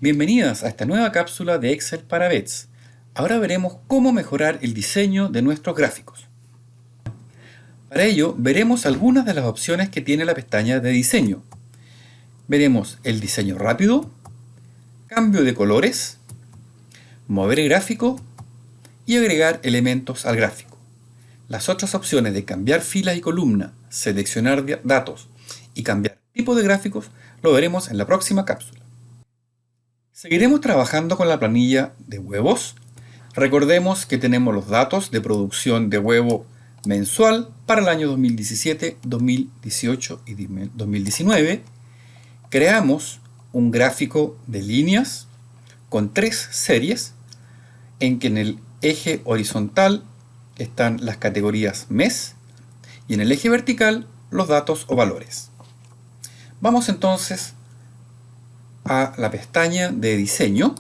Bienvenidas a esta nueva cápsula de Excel para Vets. Ahora veremos cómo mejorar el diseño de nuestros gráficos. Para ello, veremos algunas de las opciones que tiene la pestaña de diseño. Veremos el diseño rápido, cambio de colores, mover el gráfico y agregar elementos al gráfico. Las otras opciones de cambiar filas y columnas, seleccionar datos y cambiar tipo de gráficos lo veremos en la próxima cápsula. Seguiremos trabajando con la planilla de huevos. Recordemos que tenemos los datos de producción de huevo mensual para el año 2017, 2018 y 2019. Creamos un gráfico de líneas con 3 series en que en el eje horizontal están las categorías mes y en el eje vertical los datos o valores. Vamos entonces a la pestaña de diseño.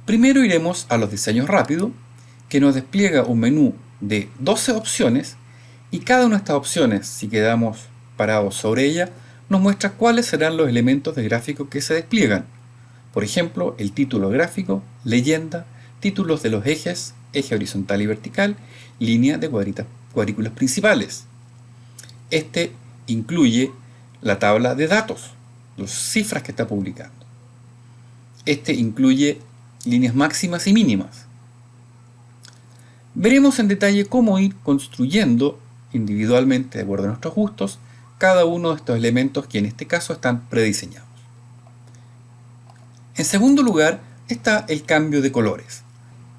Primero iremos a los diseños rápidos, que nos despliega un menú de 12 opciones y cada una de estas opciones, si quedamos parados sobre ella, nos muestra cuáles serán los elementos de gráfico que se despliegan. Por ejemplo, el título gráfico, leyenda, títulos de los ejes, eje horizontal y vertical, línea de cuadrículas principales. Este incluye la tabla de datos, las cifras que está publicando. Este incluye líneas máximas y mínimas. Veremos en detalle cómo ir construyendo individualmente, de acuerdo a nuestros gustos, cada uno de estos elementos que en este caso están prediseñados. En segundo lugar está el cambio de colores.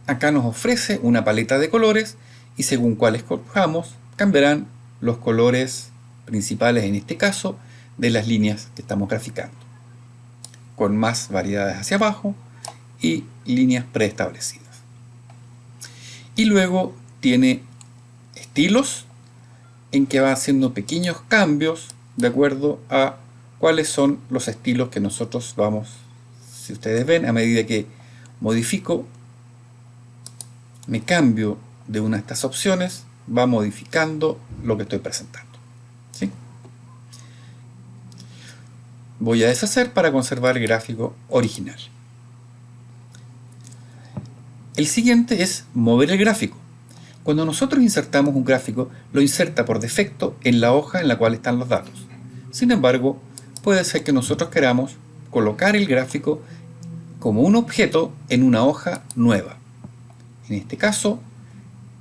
Acá nos ofrece una paleta de colores y según cuál escojamos cambiarán los colores principales en este caso de las líneas que estamos graficando, con más variedades hacia abajo y líneas preestablecidas. Y luego tiene estilos en que va haciendo pequeños cambios de acuerdo a cuáles son los estilos que nosotros vamos, si ustedes ven, a medida que modifico, me cambio de una de estas opciones, va modificando lo que estoy presentando. ¿Sí? Voy a deshacer para conservar el gráfico original. El siguiente es mover el gráfico. Cuando nosotros insertamos un gráfico, lo inserta por defecto en la hoja en la cual están los datos. Sin embargo, puede ser que nosotros queramos colocar el gráfico como un objeto en una hoja nueva. En este caso,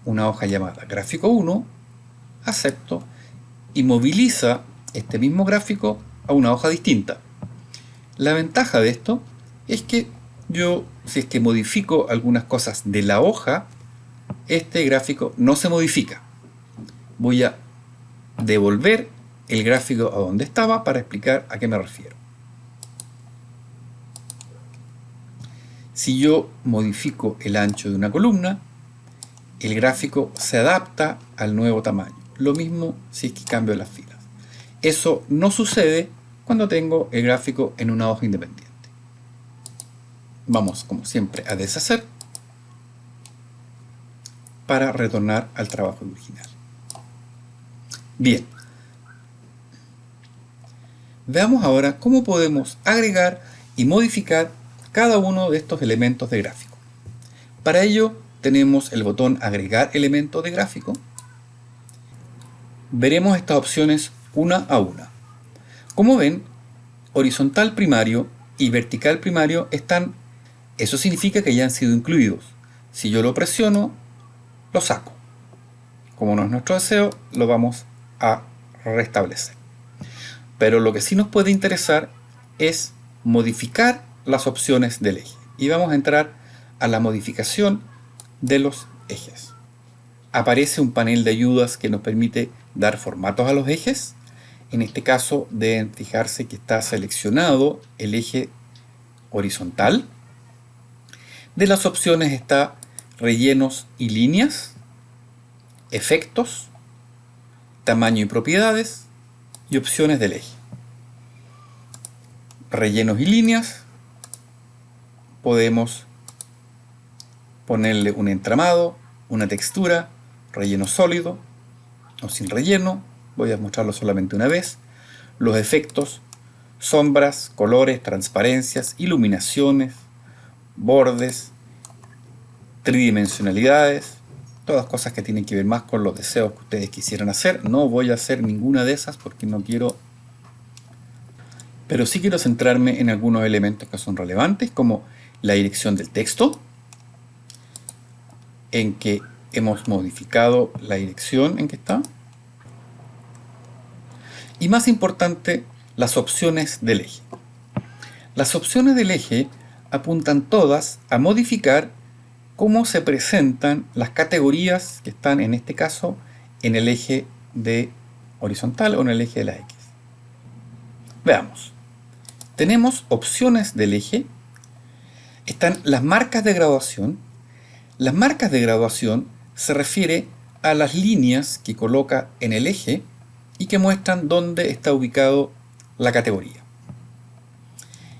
una hoja llamada gráfico 1, acepto y moviliza este mismo gráfico a una hoja distinta. La ventaja de esto es que yo, si es que modifico algunas cosas de la hoja, este gráfico no se modifica. Voy a devolver el gráfico a donde estaba para explicar a qué me refiero. Si yo modifico el ancho de una columna, el gráfico se adapta al nuevo tamaño. Lo mismo si es que cambio las filas. Eso no sucede cuando tengo el gráfico en una hoja independiente. Vamos, como siempre, a deshacer para retornar al trabajo original. Bien. Veamos ahora cómo podemos agregar y modificar cada uno de estos elementos de gráfico. Para ello tenemos el botón Agregar elemento de gráfico. Veremos estas opciones una a una. Como ven, horizontal primario y vertical primario están. Eso significa que ya han sido incluidos. Si yo lo presiono, lo saco. Como no es nuestro deseo, lo vamos a restablecer. Pero lo que sí nos puede interesar es modificar las opciones del eje. Y vamos a entrar a la modificación de los ejes. Aparece un panel de ayudas que nos permite dar formatos a los ejes. En este caso deben fijarse que está seleccionado el eje horizontal. De las opciones está rellenos y líneas, efectos, tamaño y propiedades y opciones del eje. Rellenos y líneas, podemos ponerle un entramado, una textura, relleno sólido o sin relleno, voy a mostrarlo solamente una vez. Los efectos sombras, colores, transparencias, iluminaciones, bordes, tridimensionalidades, todas cosas que tienen que ver más con los deseos que ustedes quisieran hacer. No voy a hacer ninguna de esas porque no quiero, pero sí quiero centrarme en algunos elementos que son relevantes, como la dirección del texto, en que hemos modificado la dirección en que está, y más importante, las opciones del eje. Las opciones del eje apuntan todas a modificar cómo se presentan las categorías que están, en este caso, en el eje de horizontal o en el eje de la X. Veamos. Tenemos opciones del eje, están las marcas de graduación. Las marcas de graduación se refiere a las líneas que coloca en el eje y que muestran dónde está ubicado la categoría.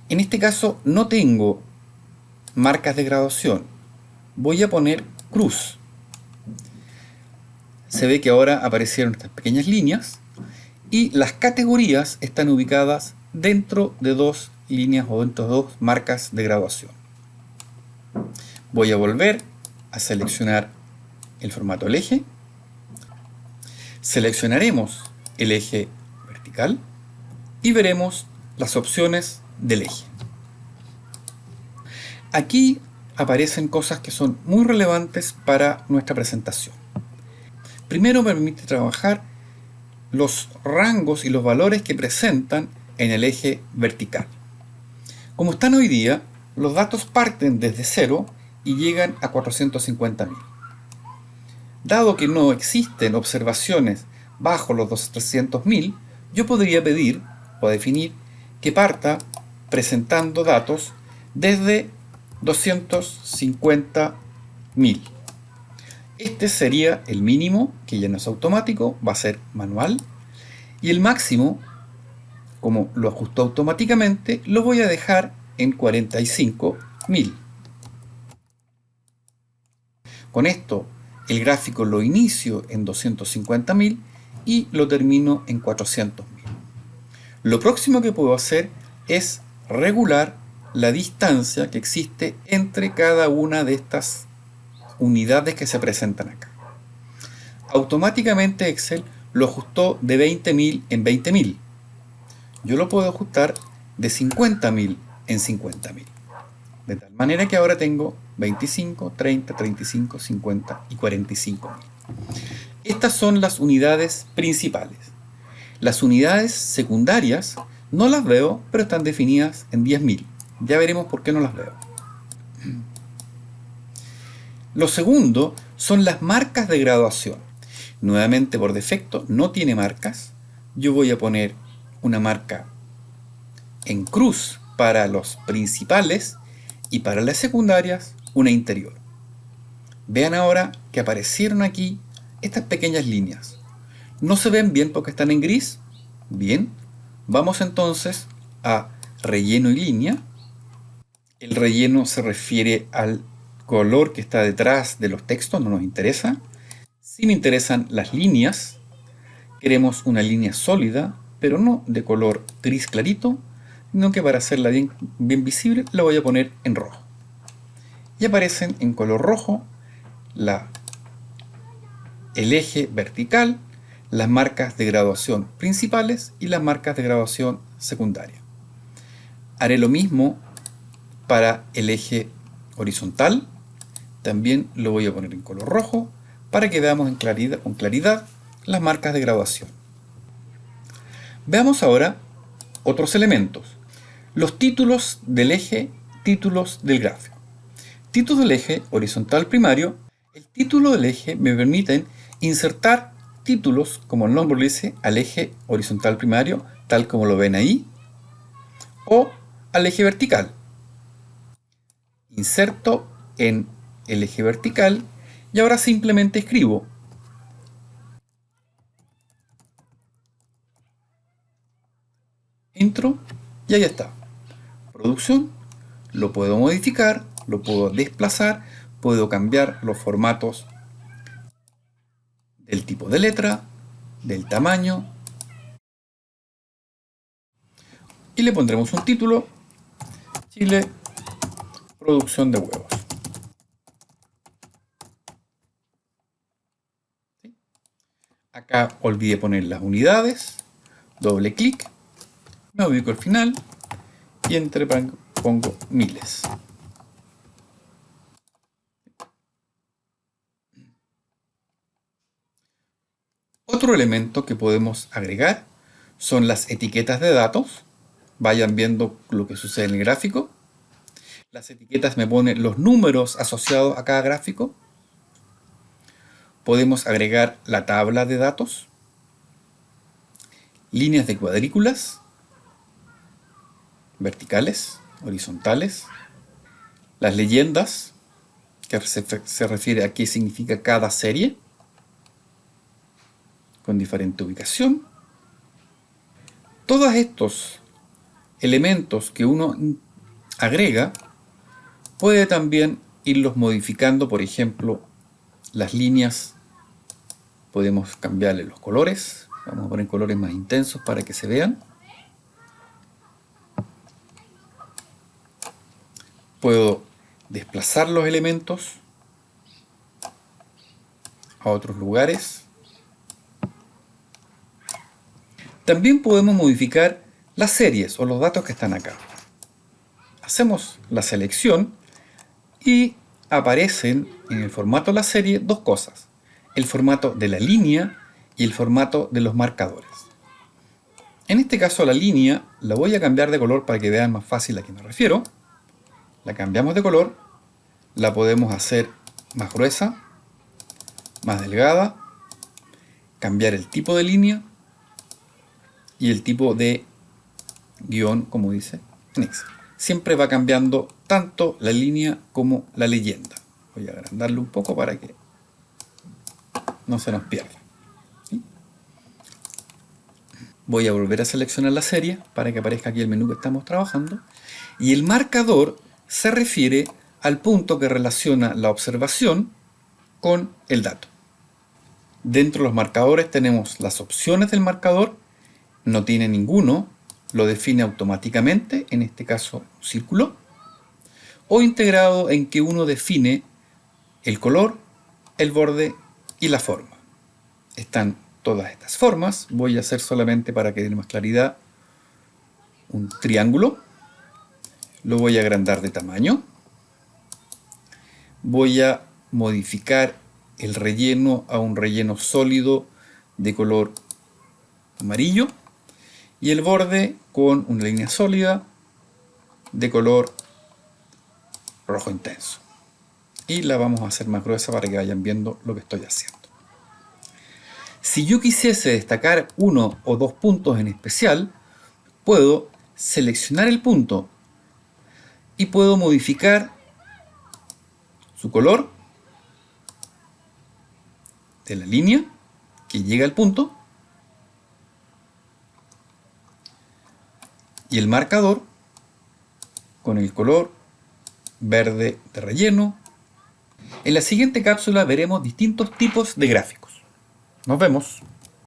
En este caso no tengo marcas de graduación. Voy a poner cruz. Se ve que ahora aparecieron estas pequeñas líneas y las categorías están ubicadas dentro de dos líneas o dentro de dos marcas de graduación. Voy a volver a seleccionar el formato del eje. Seleccionaremos el eje vertical y veremos las opciones del eje. Aquí aparecen cosas que son muy relevantes para nuestra presentación. Primero me permite trabajar los rangos y los valores que presentan en el eje vertical. Como están hoy día, los datos parten desde 0 y llegan a 450.000. Dado que no existen observaciones bajo los 300.000, yo podría pedir o definir que parta presentando datos desde 250.000. Este sería el mínimo, que ya no es automático, va a ser manual. Y el máximo, como lo ajustó automáticamente, lo voy a dejar en 45.000. Con esto, el gráfico lo inicio en 250.000 y lo termino en 400.000. Lo próximo que puedo hacer es regular la distancia que existe entre cada una de estas unidades que se presentan acá. Automáticamente Excel lo ajustó de 20.000 en 20.000. Yo lo puedo ajustar de 50.000 en 50.000. De tal manera que ahora tengo 25, 30, 35, 50 y 45.000. Estas son las unidades principales. Las unidades secundarias no las veo, pero están definidas en 10.000. Ya veremos por qué no las veo. Lo segundo son las marcas de graduación. Nuevamente, por defecto, no tiene marcas. Yo voy a poner una marca en cruz para los principales y para las secundarias una interior. Vean ahora que aparecieron aquí estas pequeñas líneas. ¿No se ven bien porque están en gris? Bien. Vamos entonces a relleno y línea. El relleno se refiere al color que está detrás de los textos, no nos interesa. Sí me interesan las líneas. Queremos una línea sólida, pero no de color gris clarito, sino que para hacerla bien visible la voy a poner en rojo. Y aparecen en color rojo el eje vertical, las marcas de graduación principales y las marcas de graduación secundaria. Haré lo mismo para el eje horizontal. También lo voy a poner en color rojo para que veamos con claridad las marcas de graduación. Veamos ahora otros elementos. Los títulos del eje, títulos del gráfico. Títulos del eje horizontal primario. El título del eje me permiten insertar títulos, como el nombre lo dice, al eje horizontal primario, tal como lo ven ahí, o al eje vertical. Inserto en el eje vertical y ahora simplemente escribo intro y ahí está. Producción, lo puedo modificar, lo puedo desplazar, puedo cambiar los formatos del tipo de letra, del tamaño. y le pondremos un título: Chile, producción de huevos. Acá olvidé poner las unidades, doble clic, me ubico al final y entre pongo miles. Otro elemento que podemos agregar son las etiquetas de datos. Vayan viendo lo que sucede en el gráfico. Las etiquetas me ponen los números asociados a cada gráfico. Podemos agregar la tabla de datos, líneas de cuadrículas, verticales, horizontales, las leyendas, que se refiere a qué significa cada serie, con diferente ubicación. Todos estos elementos que uno agrega, puede también irlos modificando. Por ejemplo, las líneas, podemos cambiarle los colores. Vamos a poner colores más intensos para que se vean. Puedo desplazar los elementos a otros lugares. También podemos modificar las series o los datos que están acá. Hacemos la selección y aparecen en el formato de la serie dos cosas: el formato de la línea y el formato de los marcadores. En este caso, la línea la voy a cambiar de color para que vean más fácil a qué me refiero. La cambiamos de color, la podemos hacer más gruesa, más delgada, cambiar el tipo de línea y el tipo de guión, como dice en Excel. Siempre va cambiando tanto la línea como la leyenda. Voy a agrandarlo un poco para que no se nos pierda. ¿Sí? Voy a volver a seleccionar la serie para que aparezca aquí el menú que estamos trabajando. Y el marcador se refiere al punto que relaciona la observación con el dato. Dentro de los marcadores tenemos las opciones del marcador. No tiene ninguno, lo define automáticamente, en este caso un círculo, o integrado en que uno define el color, el borde y la forma. Están todas estas formas. Voy a hacer solamente, para que dé más claridad, un triángulo. Lo voy a agrandar de tamaño. Voy a modificar el relleno a un relleno sólido de color amarillo y el borde con una línea sólida de color rojo intenso. Y la vamos a hacer más gruesa para que vayan viendo lo que estoy haciendo. Si yo quisiese destacar uno o dos puntos en especial, puedo seleccionar el punto y puedo modificar su color de la línea que llega al punto y el marcador con el color verde de relleno. En la siguiente cápsula veremos distintos tipos de gráficos. Nos vemos.